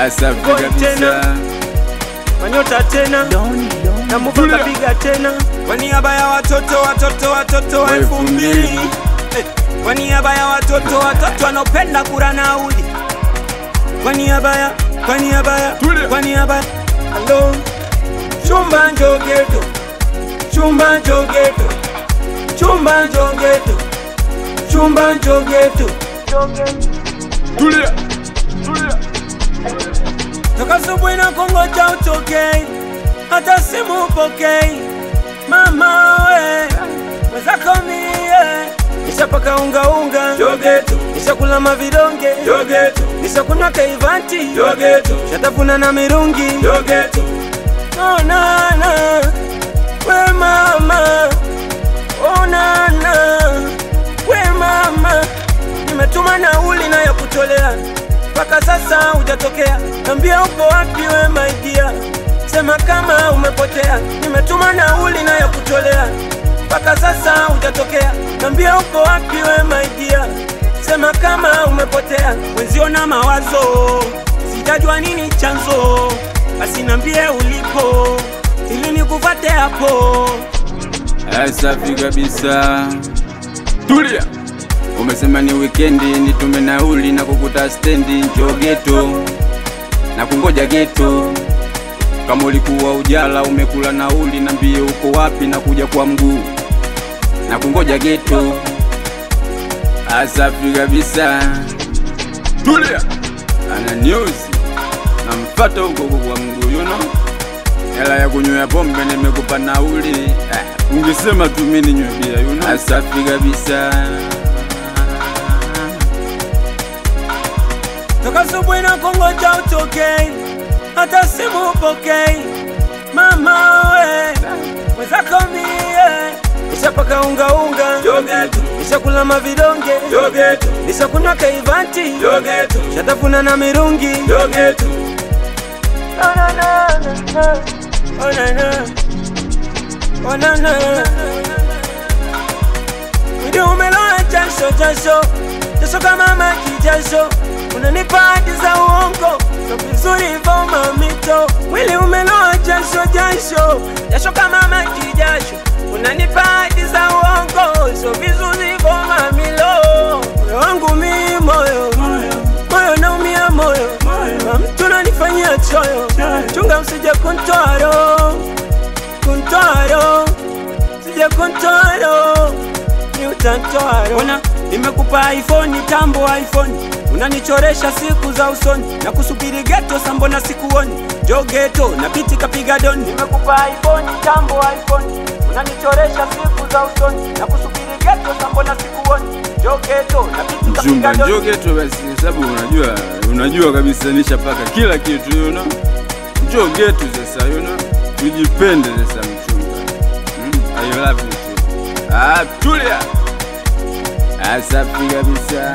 Asafi kabisa. Manyota tena na Muva kapiga tena. Kwa niaba ya watoto wa 2000. Kwa niaba ya watoto wanopenda kura nauli. Kwa niaba ya hello. Chumba njo ghetto. Tulia. Toka subuhi na kongoja utokei, hata simu upokei. Mama we, mwezako mie nishapaka unga nishakula mavidonge nishakunywa kaivanti shatafuna na mirungi oh nana we mama, oh nana we mama, nimetuma nauli na ya kutolea, mpaka sasa hujatokea. Nambia uko wapi we my dear, sema kama umepotea. Nimetuma nauli na ya kutolea, mpaka sasa hujatokea. Nambia uko wapi we my dear, sema kama umepotea. Wenzio na mawazo, sitajua nini chanzo, basi nambie ulipo ili nikufate hapo. Asafi kabisa. Tulia. Umesema ni weekendi nitume nauli na kukuta stendi njoo ghetto na kungoja ghetto. Kama ulikuwa ujala umekula nauli, nambie uko wapi na kuja kwa mguu na kungoja ghetto. Asafi kabisa. Tulia. Ana news na mpata huko kwa mguu, you know. Hela ya kunywea pombe nimekupa nauli. Ungesema tu mimi ninywe bia, you know. Asafi kabisa. Toka subuhi na kongoja utokei, hata simu upokei. Mama we, mwezako mie nishapaka unga nishakula mavidonge nishakunywa kaivanti shatafuna na mirungi oh nana mwili umeloa jasho kama makijasho. Unanipa hadi za uongo, so vizuri hivyo mamito. Mwili umeloa jasho kama makijasho. Unanipa hadi za uongo, so vizuri hivyo mamilo. Moyo wangu mimi moyo naumia moyo. Mtu ananifanyia choyo, chunga usije kuntwaro. Usije kuntwaro, ni utantwaro. Ona nimekupa iPhone, tambo iPhone, unanichoresha siku za usoni na kusubiri ghetto sambona sikuoni. Jo ghetto na biti kapiga doni. Nimekupa iPhone, tambo iPhone, unanichoresha siku za usoni na kusubiri ghetto sambona sikuoni. Jo ghetto na biti kapiga doni. Jo ghetto basi, sababu unajua kabisa nishapaka kila kitu, you know. Jo ghetto sasa, you know. Tujipende sasa mchunga. I love you too. Tulia. Asafi kabisa.